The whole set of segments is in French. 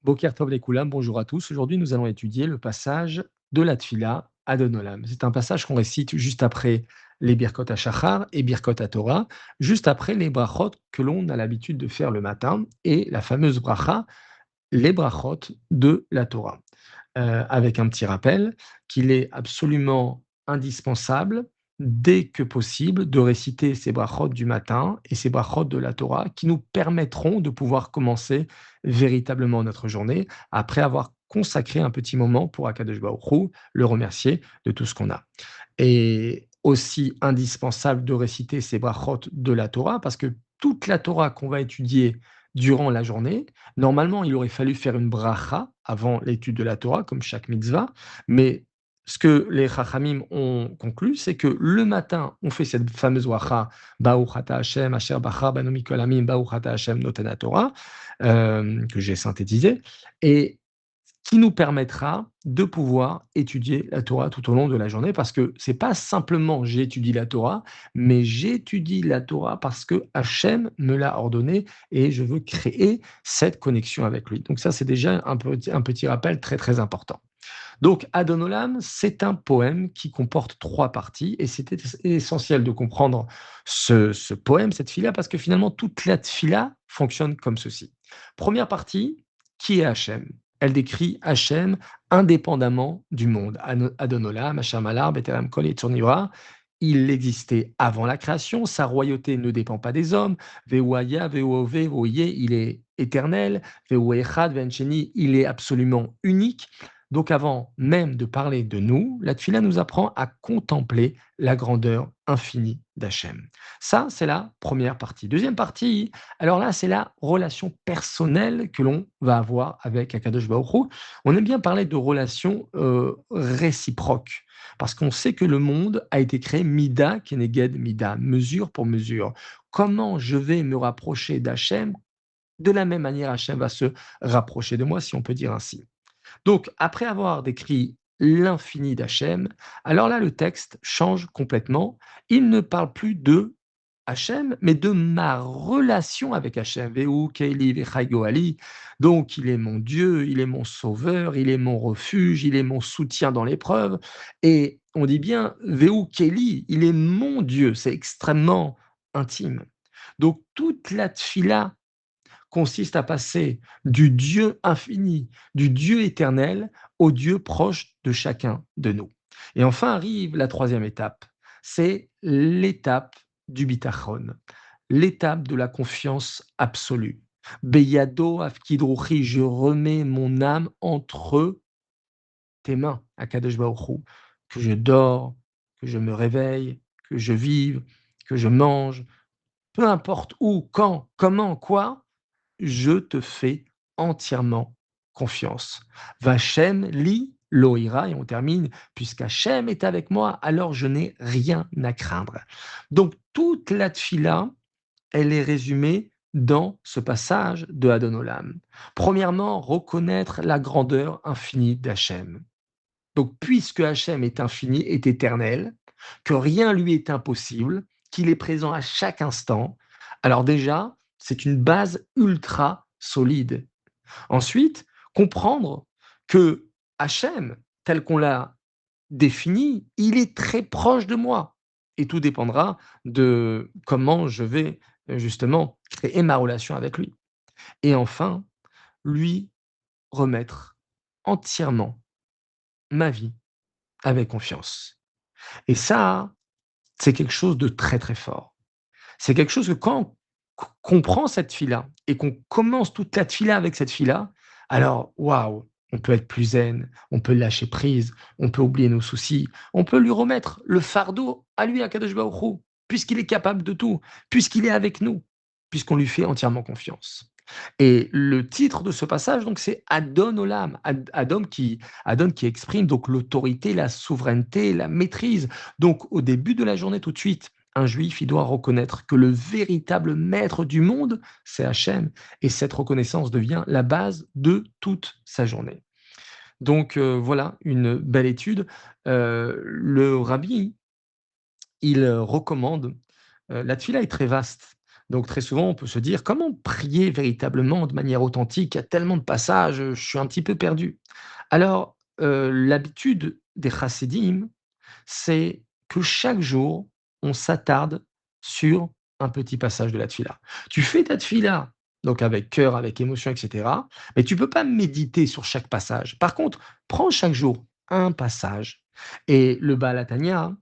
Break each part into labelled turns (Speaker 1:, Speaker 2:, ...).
Speaker 1: Boker Tov Lekoulam, bonjour à tous. Aujourd'hui, nous allons étudier le passage de la Tfila Adon Olam. C'est un passage qu'on récite juste après les Birkot HaShachar et Birkot HaTorah, juste après les brachot que l'on a l'habitude de faire le matin et la fameuse bracha, les brachot de la Torah. Avec un petit rappel qu'il est absolument indispensable, dès que possible, de réciter ces brachot du matin et ces brachot de la Torah qui nous permettront de pouvoir commencer véritablement notre journée après avoir consacré un petit moment pour Akadosh Baruch Hu, le remercier de tout ce qu'on a. Et aussi indispensable de réciter ces brachot de la Torah parce que toute la Torah qu'on va étudier durant la journée, normalement, il aurait fallu faire une bracha avant l'étude de la Torah, comme chaque mitzvah, mais ce que les Chachamim ont conclu, c'est que le matin, on fait cette fameuse bracha, Baruch ata Hashem, Asher Bacha Banu Mikol Amim, Baruch ata Hashem Noten Torah, que j'ai synthétisé, et qui nous permettra de pouvoir étudier la Torah tout au long de la journée, parce que c'est pas simplement j'étudie la Torah, mais j'étudie la Torah parce que Hachem me l'a ordonné et je veux créer cette connexion avec lui. Donc ça, c'est déjà un petit rappel très très important. Donc Adon Olam, c'est un poème qui comporte trois parties et c'était essentiel de comprendre ce poème, cette fila, parce que finalement toute la fila fonctionne comme ceci. Première partie, qui est Hachem? Elle décrit Hachem indépendamment du monde. Adon Olam, Hachem Alar, Betelem Kol Yetzur Nivra. Il existait avant la création, sa royauté ne dépend pas des hommes. Ve'uaya, ve'uove, ve'oye, il est éternel. Ve'uechad, ve'encheni, il est absolument unique. Donc avant même de parler de nous, la Tfila nous apprend à contempler la grandeur infinie d'Hachem. Ça, c'est la première partie. Deuxième partie, alors là, c'est la relation personnelle que l'on va avoir avec Akadosh Baruch Hu. On aime bien parler de relations réciproques, parce qu'on sait que le monde a été créé mida keneged mida, mesure pour mesure. Comment je vais me rapprocher d'Hachem? De la même manière, Hachem va se rapprocher de moi, si on peut dire ainsi. Donc, après avoir décrit l'infini d'Hachem, alors là, le texte change complètement. Il ne parle plus de Hachem, mais de ma relation avec Hachem. Vehu, Keili, Vechai Goali. Donc, il est mon Dieu, il est mon sauveur, il est mon refuge, il est mon soutien dans l'épreuve. Et on dit bien Vehu, Keili, il est mon Dieu. C'est extrêmement intime. Donc, toute la tfila consiste à passer du Dieu infini, du Dieu éternel, au Dieu proche de chacun de nous. Et enfin arrive la troisième étape, c'est l'étape du bitachon, l'étape de la confiance absolue. Beyado afkidruchi, je remets mon âme entre tes mains, Akadosh Baruch Hu, que je dors, que je me réveille, que je vive, que je mange, peu importe où, quand, comment, quoi, je te fais entièrement confiance. Vachem li loïra, et on termine, puisqu'Hachem est avec moi, alors je n'ai rien à craindre. Donc toute la tfila, elle est résumée dans ce passage de Adon Olam. Premièrement, reconnaître la grandeur infinie d'Hachem. Donc puisque Hachem est infini, est éternel, que rien lui est impossible, qu'il est présent à chaque instant, alors déjà, c'est une base ultra solide. Ensuite, comprendre que Hachem, tel qu'on l'a défini, il est très proche de moi. Et tout dépendra de comment je vais justement créer ma relation avec lui. Et enfin, lui remettre entièrement ma vie avec confiance. Et ça, c'est quelque chose de très, très fort. C'est quelque chose que quand qu'on prend cette fille-là et qu'on commence toute la fille-là avec cette fille-là, alors waouh, on peut être plus zen, on peut lâcher prise, on peut oublier nos soucis, on peut lui remettre le fardeau à lui, à Kadosh Baruch Hu, puisqu'il est capable de tout, puisqu'il est avec nous, puisqu'on lui fait entièrement confiance. Et le titre de ce passage, donc, c'est Adon Olam, Adon qui exprime donc l'autorité, la souveraineté, la maîtrise. Donc, au début de la journée, tout de suite, un juif, il doit reconnaître que le véritable maître du monde, c'est Hachem. Et cette reconnaissance devient la base de toute sa journée. Donc, voilà une belle étude. Le rabbi, il recommande, la tefila est très vaste. Donc très souvent, on peut se dire: «Comment prier véritablement de manière authentique? Il y a tellement de passages, je suis un petit peu perdu». Alors, l'habitude des chassidim, c'est que chaque jour, on s'attarde sur un petit passage de la tfila. Tu fais ta tfila, donc avec cœur, avec émotion, et cetera, mais tu peux pas méditer sur chaque passage. Par contre, prends chaque jour un passage et le Baal HaTanya,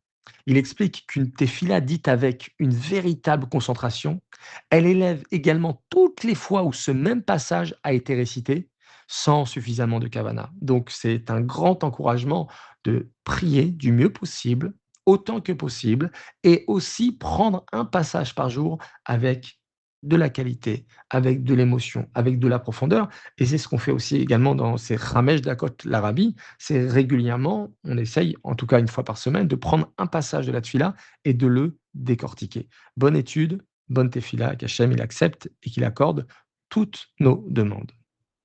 Speaker 1: il explique qu'une tefila dite avec une véritable concentration, elle élève également toutes les fois où ce même passage a été récité sans suffisamment de kavana. Donc c'est un grand encouragement de prier du mieux possible, autant que possible, et aussi prendre un passage par jour avec de la qualité, avec de l'émotion, avec de la profondeur. Et c'est ce qu'on fait aussi également dans ces Ramesh Dakot l'Arabie. C'est régulièrement, on essaye, en tout cas une fois par semaine, de prendre un passage de la Tfila et de le décortiquer. Bonne étude, bonne tefila, qu'Hachem il accepte et qu'il accorde toutes nos demandes.